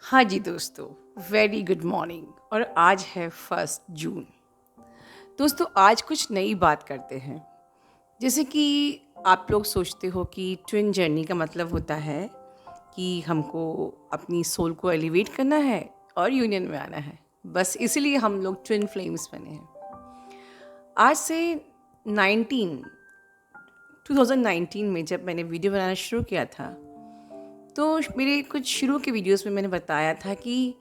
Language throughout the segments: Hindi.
हाँ जी दोस्तों, वेरी गुड मॉर्निंग। और आज है 1 जून। दोस्तों, आज कुछ नई बात करते हैं। जैसे कि आप लोग सोचते हो कि ट्विन जर्नी का मतलब होता है कि हमको अपनी सोल को एलिवेट करना है और यूनियन में आना है। बस इसीलिए हम लोग ट्विन फ्लेम्स बने हैं। आज से 19 2019 में जब मैंने वीडियो बनाना शुरू किया था, तो मेरे कुछ शुरू के वीडियोस में मैंने बताया था कि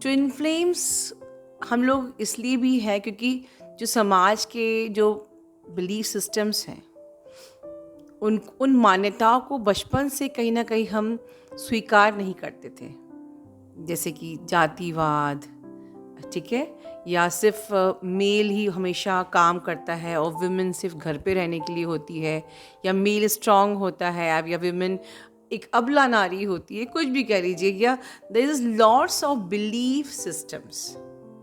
ट्विन फ्लेम्स हम लोग इसलिए भी है क्योंकि जो समाज के जो बिलीफ सिस्टम्स हैं, उन मान्यताओं को बचपन से कहीं ना कहीं हम स्वीकार नहीं करते थे। जैसे कि जातिवाद, ठीक है, या सिर्फ मेल ही हमेशा काम करता है और विमेन सिर्फ घर पे रहने के लिए होती है, या मेल स्ट्रांग होता है या विमेन एक अबला नारी होती है, कुछ भी कह लीजिए। या there is lots of belief systems,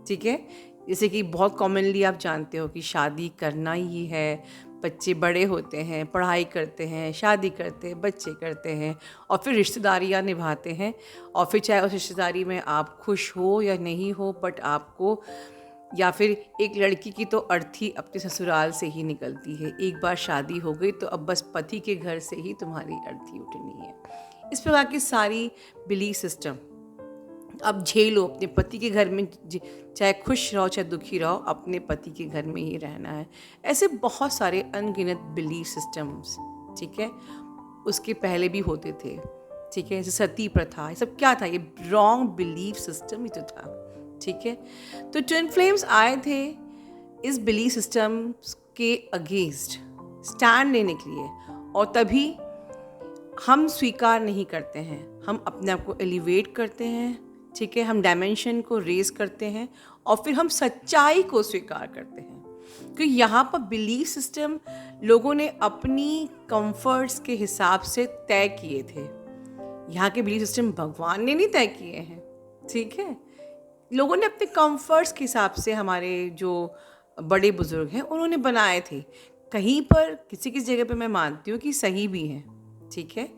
ठीक है। जैसे कि बहुत कॉमनली आप जानते हो कि शादी करना ही है, बच्चे बड़े होते हैं, पढ़ाई करते हैं, शादी करते हैं, बच्चे करते हैं और फिर रिश्तेदारियाँ निभाते हैं। और फिर चाहे उस रिश्तेदारी में आप खुश हो या नहीं हो, बट आपको, या फिर एक लड़की की तो अर्थी अपने ससुराल से ही निकलती है। एक बार शादी हो गई तो अब बस पति के घर से ही तुम्हारी अर्थी उठनी है। इस प्रकार की सारी बिलीफ सिस्टम अब झेलो। अपने पति के घर में चाहे खुश रहो चाहे दुखी रहो, अपने पति के घर में ही रहना है। ऐसे बहुत सारे अनगिनत बिलीफ सिस्टम्स, ठीक है, उसके पहले भी होते थे, ठीक है। जैसे सती प्रथा, ये सब क्या था? ये रॉन्ग बिलीफ सिस्टम ही तो था, ठीक है। तो ट्विन फ्लेम्स आए थे इस बिलीफ सिस्टम के अगेंस्ट स्टैंड लेने के लिए, और तभी हम स्वीकार नहीं करते हैं, हम अपने आप को एलिवेट करते हैं, ठीक है। हम डायमेंशन को रेज करते हैं और फिर हम सच्चाई को स्वीकार करते हैं। क्योंकि यहाँ पर बिलीफ सिस्टम लोगों ने अपनी कंफर्ट्स के हिसाब से तय किए थे। यहाँ के बिलीफ सिस्टम भगवान ने नहीं तय किए हैं, ठीक है। लोगों ने अपने कंफर्ट्स के हिसाब से, हमारे जो बड़े बुजुर्ग हैं उन्होंने बनाए थे। कहीं पर किसी किसी जगह पे मैं मानती हूँ कि सही भी हैं, ठीक है।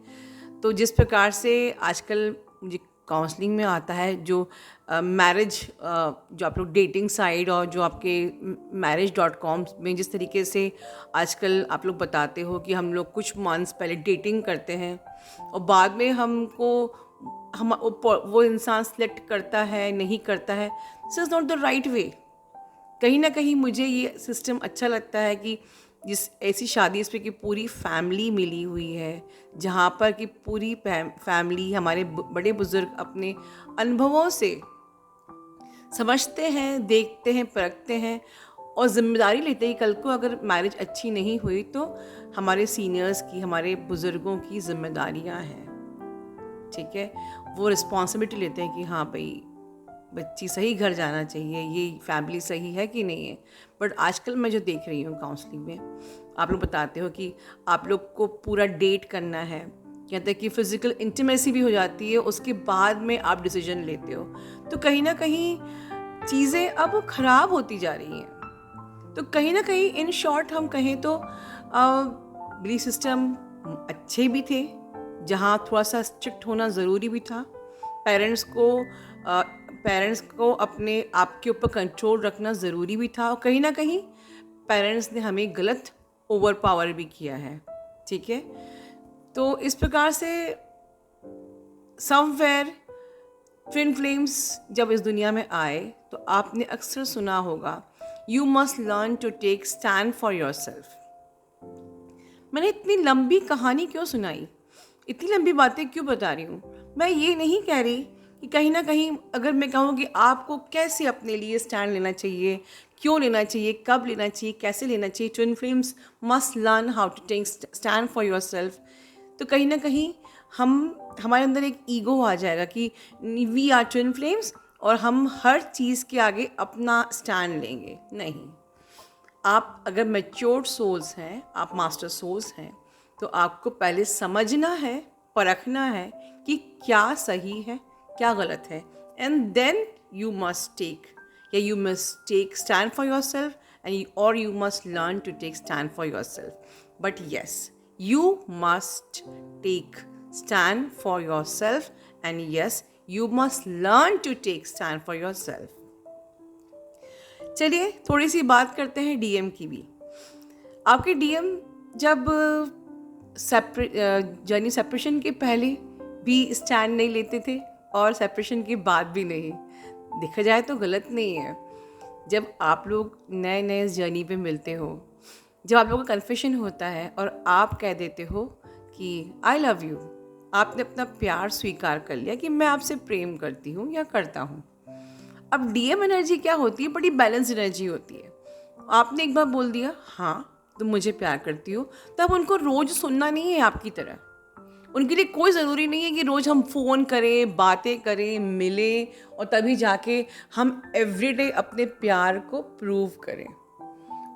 तो जिस प्रकार से आजकल मुझे काउंसलिंग में आता है, जो मैरिज, जो आप लोग डेटिंग साइट और जो आपके marriage.com में जिस तरीके से आजकल आप लोग बताते हो कि हम लोग कुछ मंथ्स पहले डेटिंग करते हैं और बाद में हमको वो इंसान सेलेक्ट करता है नहीं करता है, this is not the right way. कहीं ना कहीं मुझे ये सिस्टम अच्छा लगता है कि जिस ऐसी शादी इस पर कि पूरी फैमिली मिली हुई है, जहाँ पर कि पूरी फैमिली, हमारे बड़े बुजुर्ग अपने अनुभवों से समझते हैं, देखते हैं, परखते हैं और जिम्मेदारी लेते हैं। कल को अगर मैरिज अच्छी नहीं हुई तो हमारे सीनियर्स की, हमारे बुजुर्गों की जिम्मेदारियाँ हैं, ठीक है। वो रिस्पॉन्सिबिलिटी लेते हैं कि हाँ भाई, बच्ची सही घर जाना चाहिए, ये फैमिली सही है कि नहीं है। बट आजकल मैं जो देख रही हूँ काउंसलिंग में, आप लोग बताते हो कि आप लोग को पूरा डेट करना है, कहते हैं कि फिजिकल इंटीमेसी भी हो जाती है, उसके बाद में आप डिसीजन लेते हो। तो कहीं ना कहीं चीज़ें अब ख़राब होती जा रही हैं। तो कहीं ना कहीं इन शॉर्ट हम कहें तो बिलीफ सिस्टम अच्छे भी थे, जहाँ थोड़ा सा स्ट्रिक्ट होना ज़रूरी भी था। पेरेंट्स को अपने आप के ऊपर कंट्रोल रखना ज़रूरी भी था, और कहीं ना कहीं पेरेंट्स ने हमें गलत ओवर पावर भी किया है, ठीक है। तो इस प्रकार से समवेयर ट्विन फ्लेम्स जब इस दुनिया में आए तो आपने अक्सर सुना होगा, you must learn to take stand for your self. मैंने इतनी लंबी कहानी क्यों सुनाई, इतनी लंबी बातें क्यों बता रही हूँ? मैं ये नहीं कह रही कि कहीं ना कहीं अगर मैं कहूँ कि आपको कैसे अपने लिए स्टैंड लेना चाहिए, क्यों लेना चाहिए, कब लेना चाहिए, कैसे लेना चाहिए, twin flames must learn how to take stand for your self, तो कहीं ना कहीं हमारे अंदर एक ईगो आ जाएगा कि वी आर ट्विन फ्लेम्स और हम हर चीज़ के आगे अपना स्टैंड लेंगे। नहीं, आप अगर मैच्योर्ड सोल्स हैं, आप मास्टर सोल्स हैं, तो आपको पहले समझना है, परखना है कि क्या सही है, क्या गलत है, and then you must take, या you must take stand for your self, and और you must learn to take stand for your self. But yes, you must take stand for yourself, and yes, You must learn to take stand for yourself. चलिए थोड़ी सी बात करते हैं डीएम की भी. आपके डीएम जब जर्नी सेपरेशन के पहले भी स्टैंड नहीं लेते थे और सेपरेशन के बाद भी नहीं. देखा जाए तो गलत नहीं है. जब आप लोग नए नए इस जर्नी पे मिलते हो, जब आप लोगों का कन्फेशन होता है और आप कह देते हो कि आई लव यू, आपने अपना प्यार स्वीकार कर लिया कि मैं आपसे प्रेम करती हूँ या करता हूँ. अब डीएम एनर्जी क्या होती है? बड़ी बैलेंस एनर्जी होती है. आपने एक बार बोल दिया हाँ तुम मुझे प्यार करती हो, तब उनको रोज़ सुनना नहीं है आपकी तरह. उनके लिए कोई ज़रूरी नहीं है कि रोज़ हम फ़ोन करें, बातें करें, मिलें और तभी जाके हम एवरीडे अपने प्यार को प्रूव करें.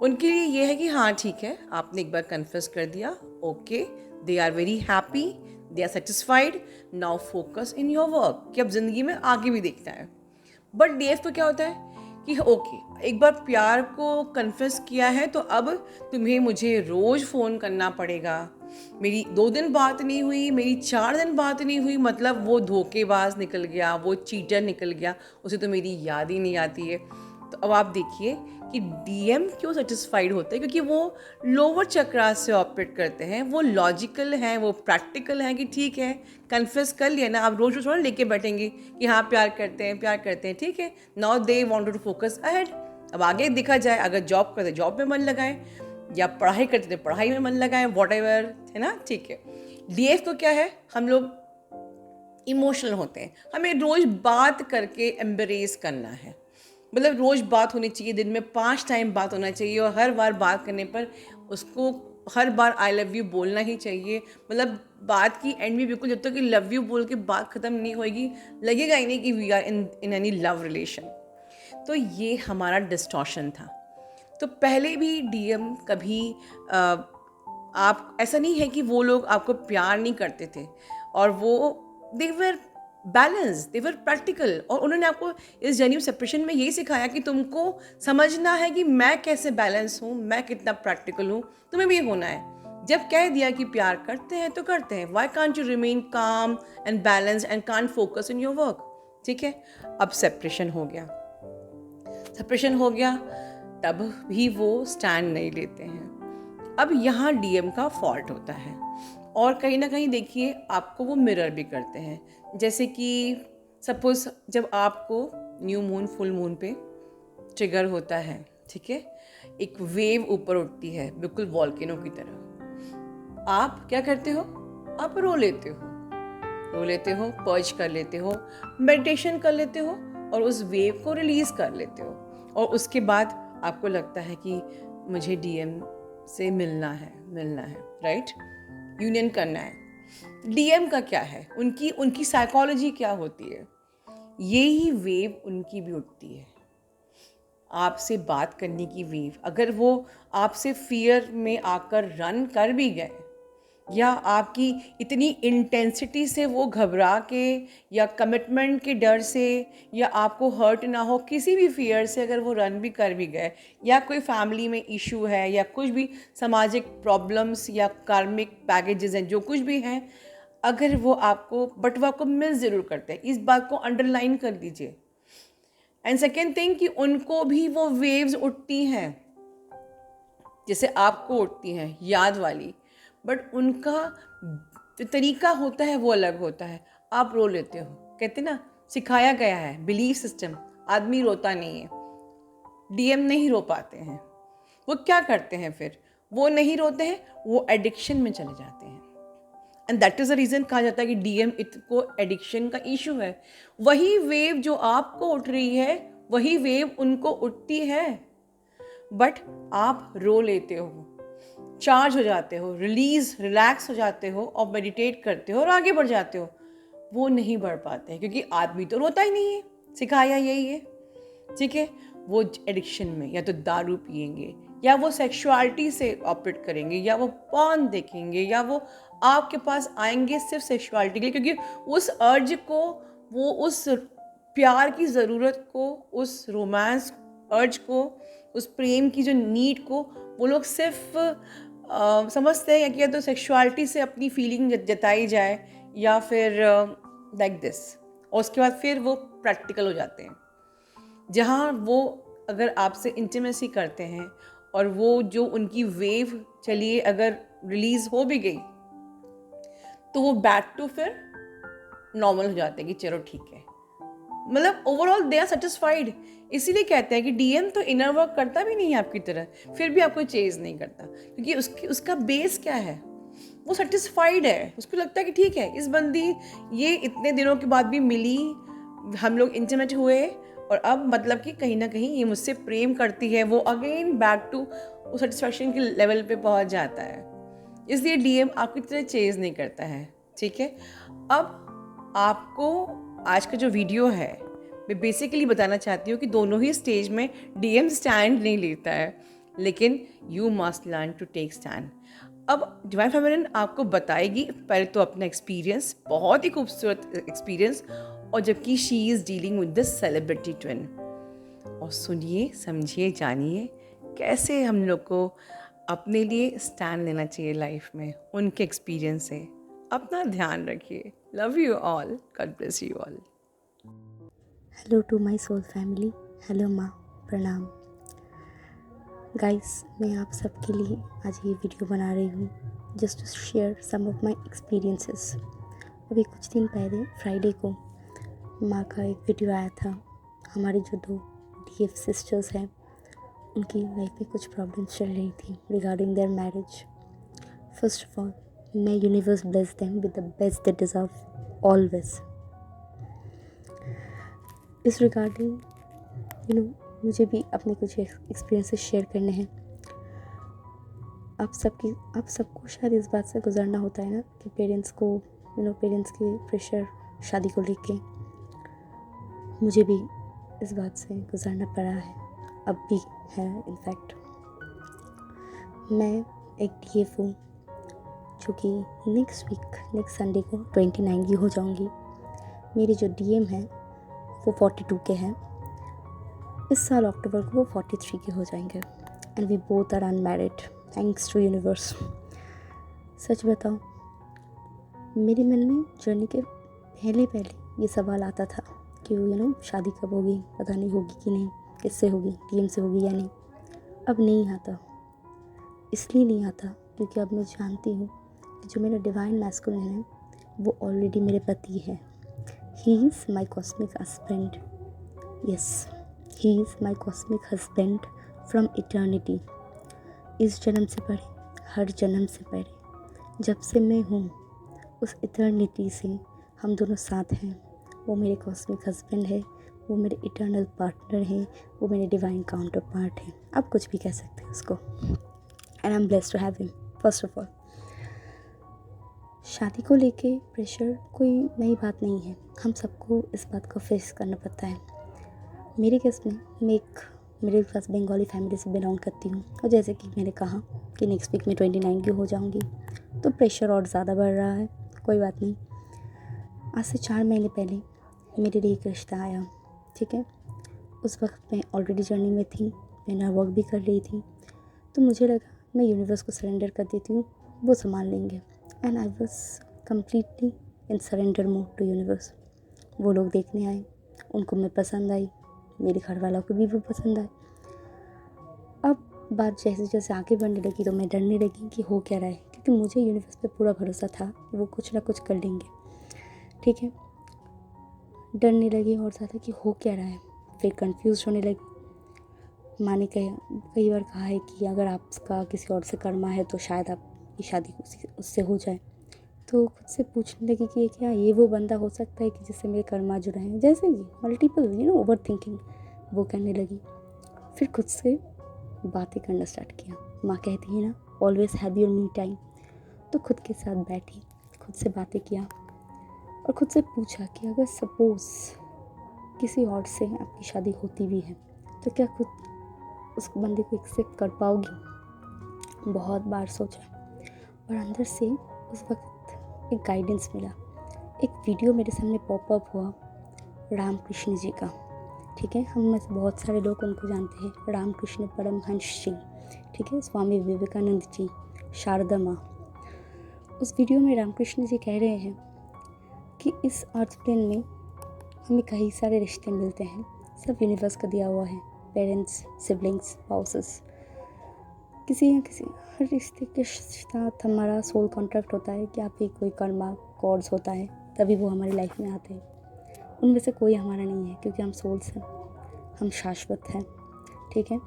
उनके लिए ये है कि हाँ ठीक है, आपने एक बार कन्फेस कर दिया, okay, they are very happy, they are satisfied, now focus in your work, कि अब ज़िंदगी में आगे भी देखना है. बट डीएफ तो क्या होता है कि ओके, एक बार प्यार को कन्फेस किया है तो अब तुम्हें मुझे रोज़ फ़ोन करना पड़ेगा. मेरी 2 दिन बात नहीं हुई, मेरी 4 दिन बात नहीं हुई, मतलब वो धोखेबाज निकल गया, वो चीटर निकल गया, उसे तो मेरी याद ही नहीं आती है. तो अब आप देखिए कि डीएम क्यों सेटिस्फाइड होते हैं, क्योंकि वो लोअर चक्रा से ऑपरेट करते हैं. वो लॉजिकल हैं, वो प्रैक्टिकल हैं कि ठीक है कन्फेस कर लिया ना, आप रोज रोज थोड़ा लेके बैठेंगे कि हाँ प्यार करते हैं, प्यार करते हैं, ठीक है. Now they wanted to focus ahead. अब आगे देखा जाए, अगर जॉब करते जॉब में मन लगाएं या पढ़ाई करते थे पढ़ाई में मन लगाएं, वॉट एवर, है ना, ठीक है. डीएफ तो क्या है, हम लोग इमोशनल होते हैं, हमें रोज़ बात करके एम्ब्रेस करना है. मतलब रोज़ बात होनी चाहिए, दिन में 5 टाइम बात होना चाहिए और हर बार बात करने पर उसको हर बार आई लव यू बोलना ही चाहिए. मतलब बात की एंड में बिल्कुल जब तक कि लव यू बोल के बात ख़त्म नहीं होएगी, लगेगा ही नहीं कि we are in any love relation. तो ये हमारा डिस्टॉर्शन था. तो पहले भी डीएम कभी आप ऐसा नहीं है कि वो लोग आपको प्यार नहीं करते थे, और वो दे वर बैलेंस, दे वर प्रैक्टिकल, और उन्होंने आपको इस जर्नी ऑफ सेपरेशन में यही सिखाया कि तुमको समझना है कि मैं कैसे बैलेंस हूँ, मैं कितना प्रैक्टिकल हूँ, तुम्हें भी होना है. जब कह दिया कि प्यार करते हैं तो करते हैं, वाई कांट यू रिमेन काम and balance and can't focus in your work. ठीक है. अब सेपरेशन हो गया, सेपरेशन हो गया, तब भी वो स्टैंड नहीं लेते हैं. अब यहाँ डीएम का फॉल्ट होता है, और कहीं ना कहीं देखिए आपको वो मिरर भी करते हैं. जैसे कि सपोज जब आपको न्यू मून फुल मून पे ट्रिगर होता है, ठीक है, एक वेव ऊपर उठती है बिल्कुल वॉल्केनो की तरह, आप क्या करते हो, आप रो लेते हो, पर्च कर लेते हो, मेडिटेशन कर लेते हो और उस वेव को रिलीज़ कर लेते हो. और उसके बाद आपको लगता है कि मुझे डीएम से मिलना है, राइट, यूनियन करना है. डीएम का क्या है, उनकी साइकोलॉजी क्या होती है, यही वेव उनकी भी उठती है, आपसे बात करने की वेव. अगर वो आपसे फियर में आकर रन कर भी गए, या आपकी इतनी इंटेंसिटी से वो घबरा के या कमिटमेंट के डर से या आपको हर्ट ना हो किसी भी फियर से अगर वो रन भी कर भी गए, या कोई फैमिली में इशू है या कुछ भी सामाजिक प्रॉब्लम्स या कार्मिक पैकेजेस हैं, जो कुछ भी हैं, अगर वो आपको बट वो आपको मिस ज़रूर करते हैं. इस बात को अंडरलाइन कर दीजिए. एंड सेकेंड थिंग कि उनको भी वो वेव्स उठती हैं जैसे आपको उठती हैं, याद वाली, बट उनका जो तरीका होता है वो अलग होता है. आप रो लेते हो, कहते ना, सिखाया गया है, बिलीफ सिस्टम, आदमी रोता नहीं है, डीएम नहीं रो पाते हैं. वो क्या करते हैं फिर, वो नहीं रोते हैं, वो एडिक्शन में चले जाते हैं. And that is the reason कहा जाता है कि डीएम को एडिक्शन का इशू है. वही वेव जो आपको उठ रही है, वही वेव उनको उठती है, बट आप रो लेते हो, चार्ज हो जाते हो, रिलैक्स हो जाते हो और मेडिटेट करते हो और आगे बढ़ जाते हो. वो नहीं बढ़ पाते हैं क्योंकि आदमी तो रोता ही नहीं है, सिखाया यही है. ठीक है. वो एडिक्शन में या तो दारू पिएंगे, या वो सेक्सुअलिटी से ऑपरेट करेंगे, या वो पॉर्न देखेंगे, या वो आपके पास आएंगे सिर्फ सेक्सुअलिटी के लिए, क्योंकि उस अर्ज को, वो उस प्यार की ज़रूरत को, उस रोमांस अर्ज को, उस प्रेम की जो नीड को वो लोग सिर्फ समझते हैं कि या तो सेक्सुअलिटी से अपनी फीलिंग जताई जाए, या फिर लाइक दिस. और उसके बाद फिर वो प्रैक्टिकल हो जाते हैं, जहाँ वो अगर आपसे इंटीमेसी करते हैं और वो जो उनकी वेव चलिए अगर रिलीज हो भी गई तो वो बैक टू फिर नॉर्मल हो जाते हैं कि चलो ठीक है, मतलब ओवरऑल दे आर सेटिस्फाइड। इसीलिए कहते हैं कि डीएम तो इनर वर्क करता भी नहीं है आपकी तरह, फिर भी आपको चेज नहीं करता, क्योंकि उसका बेस क्या है, वो सेटिस्फाइड है। उसको लगता है कि ठीक है, इस बंदी ये इतने दिनों के बाद भी मिली, हम लोग इंटीमेट हुए और अब मतलब कि कहीं ना कहीं ये मुझसे प्रेम करती है, वो अगेन बैक टू वो सेटिस्फैक्शन के लेवल पे पहुंच जाता है। इसलिए डीएम आपकी तरह चेज नहीं करता है। ठीक है, अब आपको आज का जो वीडियो है मैं बेसिकली बताना चाहती हूँ कि दोनों ही स्टेज में डीएम स्टैंड नहीं लेता है, लेकिन you must learn to take stand. अब डिवाइन फेमिनिन आपको बताएगी पहले तो अपना एक्सपीरियंस, बहुत ही खूबसूरत एक्सपीरियंस, और जबकि she is dealing with the celebrity twin. और सुनिए, समझिए, जानिए कैसे हम लोग को अपने लिए स्टैंड लेना चाहिए लाइफ में, उनके एक्सपीरियंस से। अपना ध्यान रखिए। Love you all, God bless you all. Hello to my soul family. Hello माँ, प्रणाम। गाइस, मैं आप सबके लिए आज ये वीडियो बना रही हूँ just to share some of my experiences. अभी कुछ दिन पहले फ्राइडे को माँ का एक वीडियो आया था। हमारी जो 2 डीएफ सिस्टर्स हैं उनकी लाइफ में कुछ प्रॉब्लम्स चल रही थी regarding their marriage. First of all, may universe bless them with the best they deserve always. इस रिगार्डिंग मुझे भी अपने कुछ एक्सपीरियंसेस शेयर करने हैं। आप सबको शायद इस बात से गुजरना होता है ना कि पेरेंट्स के प्रेशर शादी को लेके। मुझे भी इस बात से गुजरना पड़ा है, अब भी है। इनफैक्ट मैं एक डीएफ हूँ जो कि नेक्स्ट संडे को 29 की हो जाऊँगी। मेरे जो डीएम हैं वो 42 के हैं। इस साल अक्टूबर को वो 43 के हो जाएंगे। And we both are unmarried, thanks to universe. सच बताऊँ, मेरे मन में जर्नी के पहले ये सवाल आता था कि शादी कब होगी, पता नहीं होगी कि नहीं, किससे होगी, डीएम से होगी या नहीं। अब नहीं आता। इसलिए नहीं आता क्योंकि अब मैं जानती हूँ कि जो मेरा डिवाइन मैस्कुलिन है वो ऑलरेडी मेरे पति है। He is my cosmic husband. Yes, he is my cosmic husband from eternity. इस जन्म से परे, हर जन्म से परे, जब से मैं हूँ उस इटर्निटी से हम दोनों साथ हैं। वो मेरे कॉस्मिक हस्बैंड है, वो मेरे इटर्नल पार्टनर हैं, वो मेरे डिवाइन काउंटर पार्ट हैं। आप कुछ भी कह सकते हैं उसको। And I am blessed to have him. First of all, शादी को लेके प्रेशर कोई नई बात नहीं है। हम सबको इस बात को फेस करना पड़ता है। मेरे केस में मैं एक मिडिल क्लास बंगाली फैमिली से बिलोंग करती हूँ, और जैसे कि मैंने कहा कि नेक्स्ट वीक में 29 की हो जाऊँगी, तो प्रेशर और ज़्यादा बढ़ रहा है। कोई बात नहीं। आज से 4 महीने पहले मेरे लिए एक रिश्ता आया। ठीक है, उस वक्त मैं ऑलरेडी जर्नी में थी, मैं वर्क भी कर रही थी, तो मुझे लगा मैं यूनिवर्स को सरेंडर कर देती हूँ, वो संभाल लेंगे। And I was completely in surrender mode to universe. वो लोग देखने आए, उनको मैं पसंद आई, मेरे घर वालों को भी वो पसंद आए। अब बात जैसे जैसे आगे बढ़ने लगी तो मैं डरने लगी कि हो क्या रहा है, क्योंकि मुझे यूनिवर्स पे पूरा भरोसा था, वो कुछ ना कुछ कर लेंगे। ठीक है, डरने लगी और ज़्यादा कि हो क्या रहा है। फिर कंफ्यूज होने लगी। माँ ने कई बार कहा है कि अगर आपका किसी और से कर्मा है तो शायद आपकी शादी उससे हो जाए। तो खुद से पूछने लगी कि क्या ये वो बंदा हो सकता है कि जिससे मेरे कर्मा जुड़े हैं, जैसे कि मल्टीपल ओवर थिंकिंग वो करने लगी। फिर खुद से बातें करना स्टार्ट किया। माँ कहती है ना, always have your me time. तो खुद के साथ बैठी, खुद से बातें किया और खुद से पूछा कि अगर सपोज़ किसी और से आपकी शादी होती भी है तो क्या खुद उस बंदे को एक्सेप्ट कर पाओगी। बहुत बार सोचा और अंदर से उस वक्त एक गाइडेंस मिला। एक वीडियो मेरे सामने पॉपअप हुआ रामकृष्ण जी का। ठीक है, हम में से बहुत सारे लोग उनको जानते हैं, रामकृष्ण परमहंस जी। ठीक है, स्वामी विवेकानंद जी, शारदा माँ। उस वीडियो में रामकृष्ण जी कह रहे हैं कि इस अर्थ प्लेन में हमें कई सारे रिश्ते मिलते हैं, सब यूनिवर्स का दिया हुआ है। पेरेंट्स, सिबलिंग्स, स्पाउसेस, किसी न किसी हर रिश्ते के साथ हमारा सोल कॉन्ट्रैक्ट होता है कि आप भी कोई कर्मा कॉर्ड्स होता है, तभी वो हमारी लाइफ में आते हैं। उनमें से कोई हमारा नहीं है, क्योंकि हम सोल्स हैं, हम शाश्वत हैं। ठीक है,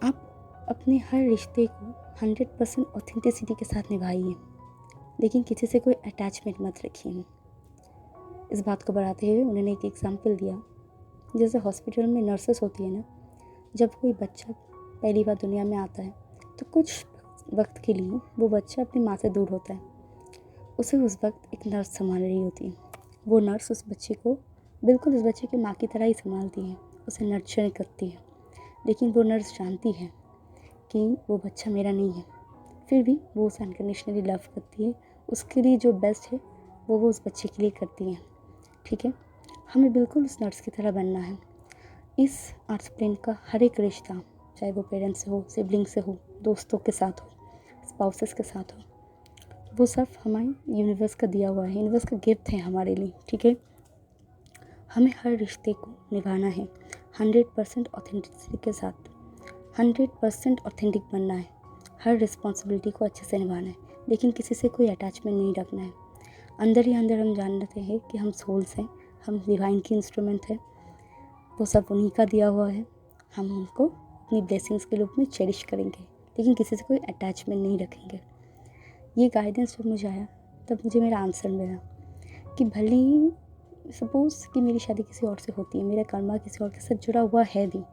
आप अपने हर रिश्ते को 100% ऑथेंटिसिटी के साथ निभाइए, लेकिन किसी से कोई अटैचमेंट मत रखिए। इस बात को बढ़ाते हुए उन्होंने एक एग्जाम्पल दिया, जैसे हॉस्पिटल में नर्सेस होती है ना, जब कोई बच्चा पहली बार दुनिया में आता है तो कुछ वक्त के लिए वो बच्चा अपनी माँ से दूर होता है। उसे उस वक्त एक नर्स संभाल रही होती है। वो नर्स उस बच्चे को बिल्कुल उस बच्चे की माँ की तरह ही संभालती है, उसे नर्चर करती है। लेकिन वो नर्स जानती है कि वो बच्चा मेरा नहीं है, फिर भी वो उसे अनकंडीशनली लव करती है। उसके लिए जो बेस्ट है वो उस बच्चे के लिए करती है। ठीक है, हमें बिल्कुल उस नर्स की तरह बनना है। इस अर्थ प्लेन का हर एक रिश्ता, चाहे वो पेरेंट्स से हो, सिबलिंग से हो, दोस्तों के साथ हो, स्पाउसेस के साथ हो, वो सब हमारे यूनिवर्स का दिया हुआ है, यूनिवर्स का गिफ्ट है हमारे लिए। ठीक है, हमें हर रिश्ते को निभाना है 100% ऑथेंटिसिटी के साथ, 100% ऑथेंटिक बनना है, हर रिस्पॉन्सिबिलिटी को अच्छे से निभाना है, लेकिन किसी से कोई अटैचमेंट नहीं रखना है। अंदर ही अंदर हम जानते हैं कि हम सोल्स हैं, हम डिवाइन की इंस्ट्रूमेंट है, वो सब उन्हीं का दिया हुआ है। हम उनको अपनी ब्लेसिंग्स के रूप में चेरिश करेंगे, लेकिन किसी से कोई अटैचमेंट नहीं रखेंगे। ये गाइडेंस जब मुझे आया तब मुझे मेरा आंसर मिला कि भले ही सपोज़ कि मेरी शादी किसी और से होती है, मेरा कर्मा किसी और के साथ जुड़ा हुआ है भी,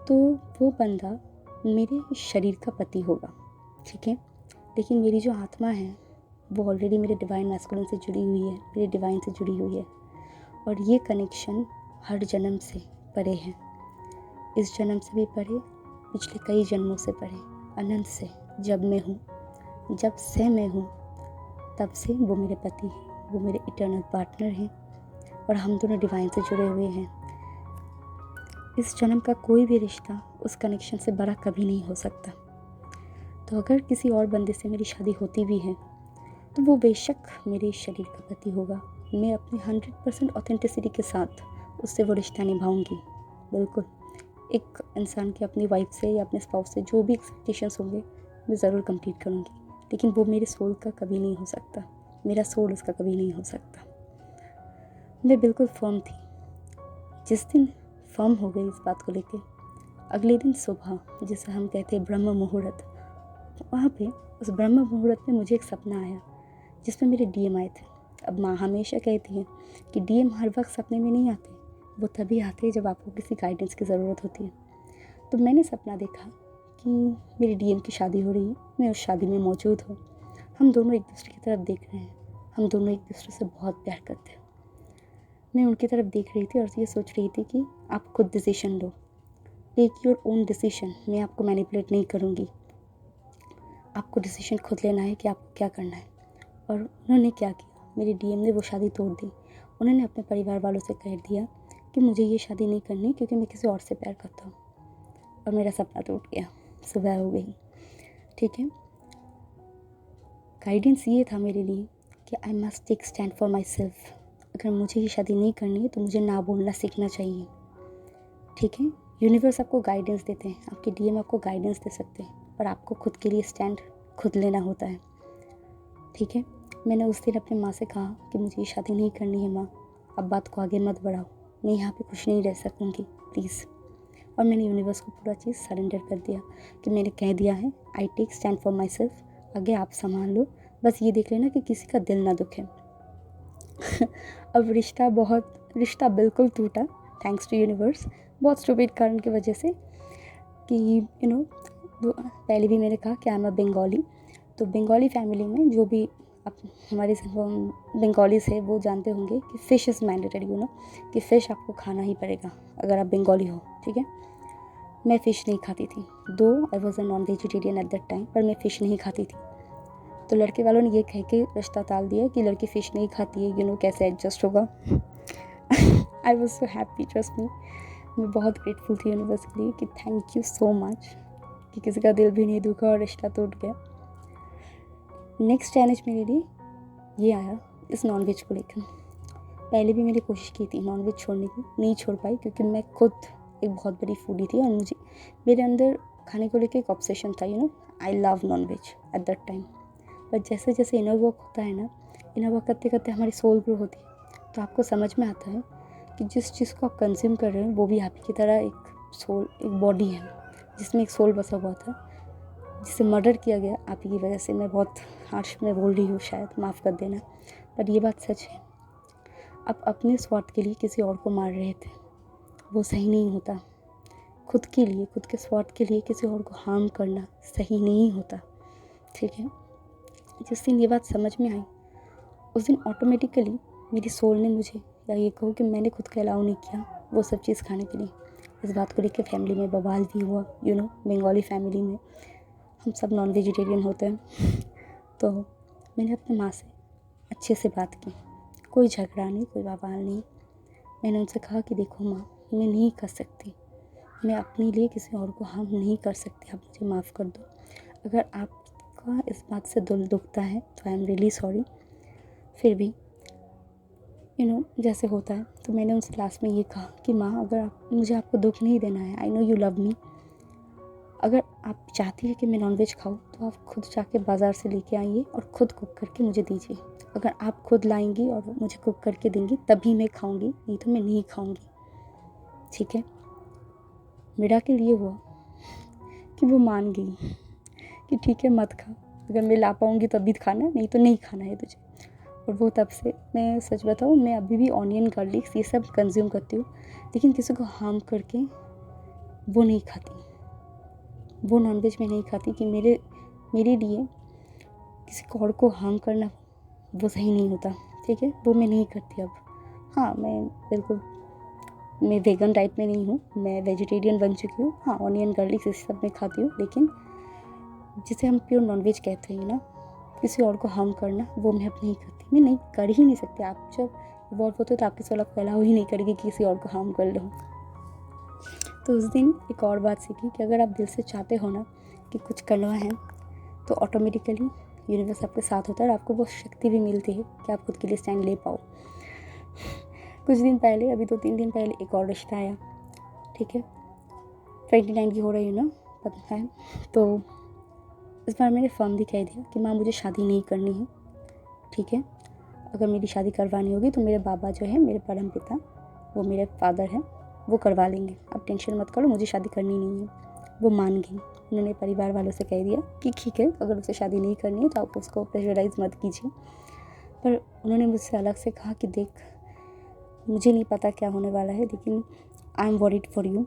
तो वो बंदा मेरे शरीर का पति होगा। ठीक है, लेकिन मेरी जो आत्मा है वो ऑलरेडी मेरे डिवाइन मैस्कुलिन से जुड़ी हुई है, मेरे डिवाइन से जुड़ी हुई है, और ये कनेक्शन हर जन्म से परे है, इस जन्म से भी परे, पिछले कई जन्मों से परे, अनंत से। जब मैं हूँ, जब से मैं हूँ, तब से वो मेरे पति हैं, वो मेरे इटर्नल पार्टनर हैं, और हम दोनों डिवाइन से जुड़े हुए हैं। इस जन्म का कोई भी रिश्ता उस कनेक्शन से बड़ा कभी नहीं हो सकता। तो अगर किसी और बंदे से मेरी शादी होती भी है तो वो बेशक मेरे शरीर का पति होगा। मैं अपनी 100% ऑथेंटिसिटी के साथ उससे वो रिश्ता निभाऊंगी। बिल्कुल, एक इंसान की अपनी वाइफ से या अपने स्पाउस से जो भी एक्सपेक्टेशंस होंगे मैं ज़रूर कंप्लीट करूंगी, लेकिन वो मेरे सोल का कभी नहीं हो सकता, मेरा सोल उसका कभी नहीं हो सकता। मैं बिल्कुल फर्म थी। जिस दिन फर्म हो गई इस बात को लेके, अगले दिन सुबह, जिसे हम कहते हैं ब्रह्म मुहूर्त, वहाँ पे उस ब्रह्म मुहूर्त में मुझे एक सपना आया जिसमें मेरे डीएम आए थे। अब माँ हमेशा कहती हैं कि डीएम हर वक्त सपने में नहीं आते, वो तभी आते हैं जब आपको किसी गाइडेंस की ज़रूरत होती है। तो मैंने सपना देखा कि मेरी डीएम की शादी हो रही है, मैं उस शादी में मौजूद हूँ, हम दोनों एक दूसरे की तरफ देख रहे हैं, हम दोनों एक दूसरे से बहुत प्यार करते हैं। मैं उनकी तरफ देख रही थी और ये सोच रही थी कि आप खुद डिसीजन लो, टेक योर ओन डिसीजन, मैं आपको मैनिपुलेट नहीं करूँगी, आपको डिसीजन खुद लेना है कि आपको क्या करना है। और उन्होंने क्या किया, मेरी डीएम ने वो शादी तोड़ दी। उन्होंने अपने परिवार वालों से कह दिया कि मुझे ये शादी नहीं करनी क्योंकि मैं किसी और से प्यार करता हूँ, और मेरा सपना टूट गया, सुबह हो गई। ठीक है, गाइडेंस ये था मेरे लिए कि I must take stand for myself. अगर मुझे ये शादी नहीं करनी है तो मुझे ना बोलना सीखना चाहिए। ठीक है, यूनिवर्स आपको गाइडेंस देते हैं, आपके डीएम आपको गाइडेंस दे सकते हैं, पर आपको खुद के लिए स्टैंड खुद लेना होता है। ठीक है, मैंने उस दिन अपने माँ से कहा कि मुझे ये शादी नहीं करनी है माँ, अब बात को आगे मत बढ़ाओ, मैं यहाँ पे खुश नहीं रह सकूँगी, प्लीज़। और मैंने यूनिवर्स को पूरा चीज़ सरेंडर कर दिया कि मैंने कह दिया है, I take stand for myself, आगे आप संभाल लो, बस ये देख लेना कि किसी का दिल ना दुखे। अब रिश्ता बिल्कुल टूटा, थैंक्स टू यूनिवर्स, बहुत स्टूपिड कारण की वजह से कि पहले भी मैंने कहा कि आई एम अ बंगाली। तो बंगाली फैमिली में जो भी अब हमारे बंगालीज है वो जानते होंगे कि फ़िश इज़ मैंडेटरी, कि फ़िश आपको खाना ही पड़ेगा अगर आप बंगाली हो। ठीक है, मैं फ़िश नहीं खाती थी, दो I was a non vegetarian eight that time, पर मैं फ़िश नहीं खाती थी। तो लड़के वालों ने ये कह के रिश्ता टाल दिया कि लड़की फ़िश नहीं खाती है, कैसे एडजस्ट होगा। I was so happy, trust me. मैं बहुत ग्रेटफुल थी यूनिवर्स के लिए कि थैंक यू सो मच कि किसी का दिल भी नहीं दुखा और रिश्ता टूट गया। नेक्स्ट चैलेंज मेरे लिए ये आया इस नॉन वेज को लेकर। पहले भी मैंने कोशिश की थी नॉनवेज छोड़ने की, नहीं छोड़ पाई क्योंकि मैं खुद एक बहुत बड़ी फूडी थी और मुझे मेरे अंदर खाने को लेकर एक ऑब्सेशन था, I love nonveg at that time. But जैसे जैसे इनर वर्क होता है ना, इनर वर्क करते करते हमारी सोल ग्रो होती है, तो आपको समझ में आता है कि जिस चीज़ को आप कंज्यूम कर रहे हो वो भी आप ही की तरह एक सोल, एक बॉडी है जिसमें एक सोल बसा हुआ था, जिसे मर्डर किया गया आप ही की वजह से। मैं बहुत हार्श में बोल रही हूँ शायद, माफ़ कर देना, पर ये बात सच है। आप अपने स्वार्थ के लिए किसी और को मार रहे थे, वो सही नहीं होता। खुद के लिए, खुद के स्वार्थ के लिए किसी और को हार्म करना सही नहीं होता, ठीक है। जिस दिन ये बात समझ में आई उस दिन ऑटोमेटिकली मेरी सोल ने मुझे, या ये कहो कि मैंने खुद को अलाउ नहीं किया वो सब चीज़ खाने के लिए। इस बात को लेकर फैमिली में बवाल भी हुआ, बंगाली फैमिली में हम सब नॉन वेजिटेरियन होते हैं। तो मैंने अपनी माँ से अच्छे से बात की, कोई झगड़ा नहीं, कोई बवाल नहीं। मैंने उनसे कहा कि देखो माँ, मैं नहीं कर सकती, मैं अपने लिए किसी और को हार्म नहीं कर सकती, आप मुझे माफ़ कर दो। अगर आपका इस बात से दिल दुखता है तो आई एम रियली सॉरी। फिर भी जैसे होता है, तो मैंने उनसे लास्ट में ये कहा कि माँ, अगर मुझे आपको दुख नहीं देना है, I know you love me, अगर आप चाहती है कि मैं नॉनवेज खाऊं तो आप खुद जाके बाज़ार से लेके आइए और ख़ुद कुक करके मुझे दीजिए। अगर आप खुद लाएंगी और मुझे कुक करके देंगी तभी मैं खाऊंगी, नहीं तो मैं नहीं खाऊंगी, ठीक है। मिराकिल ये हुआ कि वो मान गई कि ठीक है मत खा, अगर मैं ला पाऊंगी तभी खाना, नहीं तो नहीं खाना है तुझे। और वो तब से, मैं सच बताऊँ, मैं अभी भी ऑनियन गार्लिक्स ये सब कंज्यूम करती हूँ, लेकिन किसी को हार्म करके वो नहीं खाती, वो नॉनवेज में नहीं खाती कि मेरे लिए किसी को और को हार्म करना वो सही नहीं होता, ठीक है। वो मैं नहीं करती अब। हाँ, मैं वेगन डाइट में नहीं हूँ, मैं वेजिटेरियन बन चुकी हूँ। हाँ, ऑनियन गार्लिक्स इस सब मैं खाती हूँ, लेकिन जिसे हम प्योर नॉनवेज कहते हैं ना, किसी और को हार्म करना, वो मैं अब नहीं करती, मैं नहीं कर ही नहीं सकती। आप जब इवॉल्व होते हो तो आपकी सोल आपको अलाउ ही नहीं करेगी कि किसी और को हार्म कर लो। तो उस दिन एक और बात सीखी कि अगर आप दिल से चाहते हो ना कि कुछ करना है तो ऑटोमेटिकली यूनिवर्स आपके साथ होता है और आपको वो शक्ति भी मिलती है कि आप खुद के लिए स्टैंड ले पाओ। कुछ दिन पहले, अभी 2-3 दिन पहले, एक और रिश्ता आया, ठीक है। 29 की हो रही है ना, पता है। तो इस बार मैंने फर्मली कह दिया कि माँ, मुझे शादी नहीं करनी है, ठीक है। अगर मेरी शादी करवानी होगी तो मेरे बाबा जो है, मेरे परम पिता, वो मेरे फादर हैं, वो करवा लेंगे, आप टेंशन मत करो, मुझे शादी करनी नहीं है। वो मान गई। उन्होंने परिवार वालों से कह दिया कि ठीक है, अगर उसे शादी नहीं करनी है तो आप उसको प्रेशराइज़ मत कीजिए। पर उन्होंने मुझसे अलग से कहा कि देख, मुझे नहीं पता क्या होने वाला है, लेकिन I am worried for you,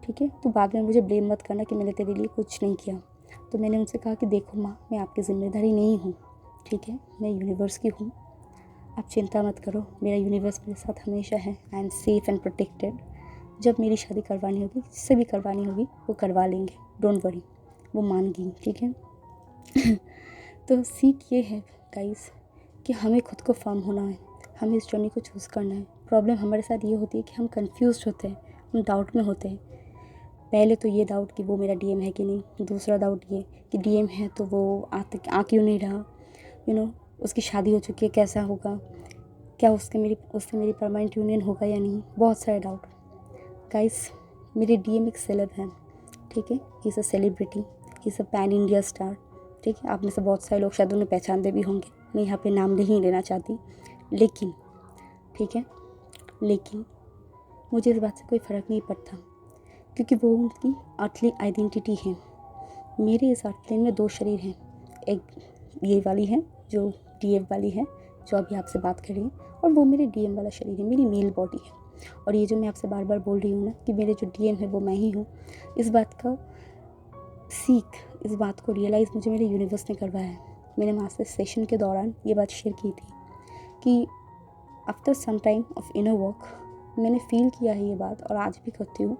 ठीक है। तो बाद में मुझे ब्लेम मत करना कि मैंने तेरे लिए कुछ नहीं किया। तो मैंने उनसे कहा कि देखो माँ, मैं आपकी ज़िम्मेदारी नहीं हूँ, ठीक है, मैं यूनिवर्स की हूँ, आप चिंता मत करो, मेरा यूनिवर्स मेरे साथ हमेशा है, I am safe and protected. जब मेरी शादी करवानी होगी, जिससे भी करवानी होगी, वो करवा लेंगे, डोंट वरी। वो मान गई, ठीक है। तो सीख ये है गाइस कि हमें खुद को फर्म होना है, हमें इस जर्नी को चूज़ करना है। प्रॉब्लम हमारे साथ ये होती है कि हम कंफ्यूज्ड होते हैं, हम डाउट में होते हैं। पहले तो ये डाउट कि वो मेरा डीएम है कि नहीं, दूसरा डाउट ये कि डीएम है तो वो आ क्यों नहीं रहा, उसकी शादी हो चुकी है, कैसा होगा, क्या उससे मेरी परमानेंट यूनियन होगा या नहीं, बहुत सारे डाउट। गाइस, मेरे डीएम एक सेलेब है, ठीक है, he is a celebrity, he is a pan India star, ठीक है। आप में से बहुत सारे लोग शायद उन्हें पहचानते भी होंगे, मैं यहाँ पे नाम नहीं लेना चाहती, लेकिन ठीक है, लेकिन मुझे इस बात से कोई फ़र्क नहीं पड़ता क्योंकि वो उनकी अर्थली आइडेंटिटी है। मेरे इस अर्थ प्लेन में 2 शरीर हैं, एक ये वाली है जो डीएम वाली है, जो अभी आपसे बात कर रही है, और वो मेरे डीएम वाला शरीर है, मेरी मेल बॉडी है। और ये जो मैं आपसे बार बार बोल रही हूँ ना कि मेरे जो डीएम है वो मैं ही हूँ, इस बात को रियलाइज़ मुझे मेरे यूनिवर्स ने करवाया है। मैंने मास्टर सेशन के दौरान ये बात शेयर की थी कि after some time of inner work मैंने फील किया है ये बात, और आज भी करती हूँ।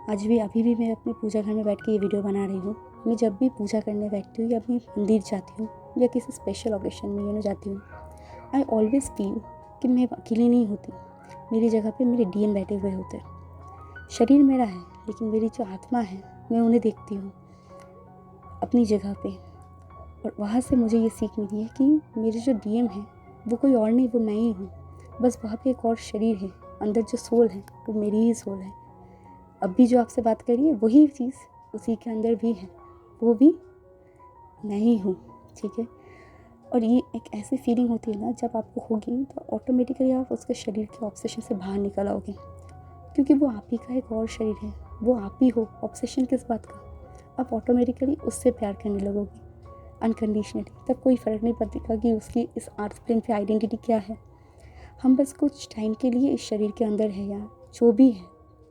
आज भी, अभी भी मैं अपने पूजा घर में बैठ के ये वीडियो बना रही हूँ। मैं जब भी पूजा करने बैठती हूँ या अपनी मंदिर जाती हूँ या किसी स्पेशल ओकेशन में जाती हूँ, आई ऑलवेज़ फील कि मैं अकेली नहीं होती, मेरी जगह पे मेरे डीएम बैठे हुए होते हैं। शरीर मेरा है लेकिन मेरी जो आत्मा है, मैं उन्हें देखती हूँ अपनी जगह पे, और वहाँ से मुझे ये सीख मिली है कि मेरे जो डीएम है वो कोई और नहीं, वो मैं ही हूँ। बस वहाँ पे एक और शरीर है, अंदर जो सोल है वो मेरी ही सोल है। अब भी जो आपसे बात कर रही है वही चीज़ उसी के अंदर भी है, वो भी मैं ही हूँ, ठीक है। और ये एक ऐसी फीलिंग होती है ना, जब आपको होगी तो ऑटोमेटिकली आप उसके शरीर के ऑब्सेशन से बाहर निकल आओगे, क्योंकि वो आप ही का एक और शरीर है, वो आप ही हो। ऑब्सेशन किस बात का? आप ऑटोमेटिकली उससे प्यार करने लगोगे अनकंडीशनली। तब कोई फ़र्क नहीं पड़ेगा कि उसकी इस अर्थ प्लेन पे आइडेंटिटी क्या है। हम बस कुछ टाइम के लिए इस शरीर के अंदर है, या जो भी है,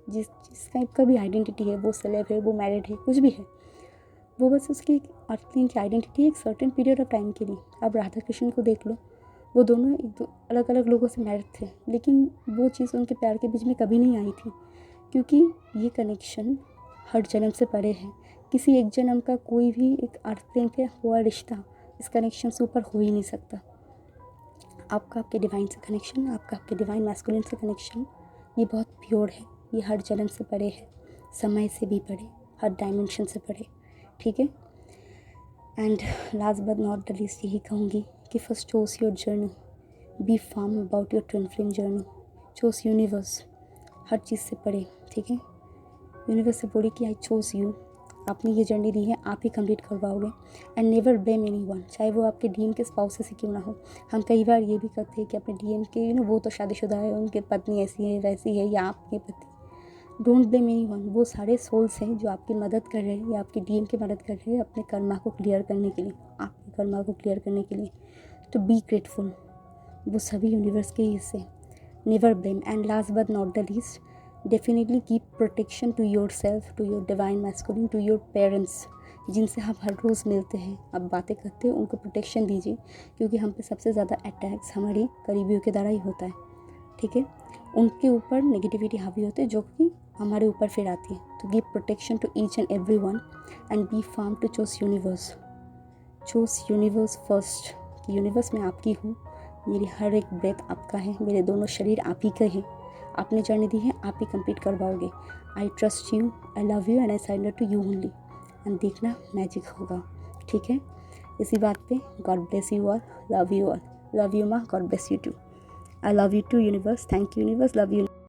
जिस टाइप का भी आइडेंटिटी है, वो सेलेब है, वो मैरिड है, कुछ भी है, वो बस उसकी अर्थ प्लेन की आइडेंटिटी एक सर्टेन पीरियड ऑफ टाइम के लिए। आप राधा कृष्ण को देख लो, वो दोनों एक दो अलग अलग लोगों से मैरिड थे, लेकिन वो चीज़ उनके प्यार के बीच में कभी नहीं आई थी, क्योंकि ये कनेक्शन हर जन्म से परे है। किसी एक जन्म का कोई भी एक अर्थ प्लेन पे हुआ रिश्ता इस कनेक्शन से ऊपर हो ही नहीं सकता। आपका आपके डिवाइन से कनेक्शन, आपका आपके डिवाइन मैस्कुलिन से कनेक्शन, ये बहुत प्योर है, ये हर जन्म से परे है, समय से भी परे, हर डायमेंशन से परे, ठीक है। And last but not the least यही कहूँगी कि first choose your journey, be firm about your twin flame journey, choose universe, हर चीज़ से परे, ठीक है। यूनिवर्स से बोले कि आई चोज यू, आपने ये जर्नी दी है, आप ही कंप्लीट करवाओगे। And never blame any one, चाहे वो आपके डीएम के स्पाउस से क्यों ना हो। हम कई बार ये भी करते हैं कि अपने डीएम के वो तो शादीशुदा है, उनकी पत्नी ऐसी है वैसी है, या आपके पति। डोंट ब्लेम एनी वन, वो सारे सोल्स हैं जो आपकी मदद कर रहे हैं, या आपके डीएम की मदद कर रहे हैं अपने कर्मा को क्लियर करने के लिए, आपके कर्मा को क्लियर करने के लिए। तो बी ग्रेटफुल, वो सभी यूनिवर्स के ही हिस्से। Never blame. And last but not the least, definitely keep protection to yourself, to your divine masculine, to your parents, जिनसे आप हर रोज़ मिलते हैं, आप बातें करते हैं, उनको प्रोटेक्शन दीजिए, क्योंकि हम पे सबसे ज़्यादा अटैक्स हमारी करीबियों के द्वारा ही होता है, ठीक है। उनके ऊपर नेगेटिविटी हावी होते हैं जो कि हमारे ऊपर फिर आती है। तो give protection to each and every one and be firm to choose universe. Choose universe first, कि यूनिवर्स में आपकी हूँ, मेरी हर एक ब्रेथ आपका है, मेरे दोनों शरीर आप ही के हैं, आपने जर्नी दी है, आप ही कंप्लीट करवाओगे। I trust you, I love you and I surrender to you only. And देखना मैजिक होगा, ठीक है। इसी बात पे God bless you all, love you all, love you माँ, God bless you too. I love you too universe, thank you universe, love you.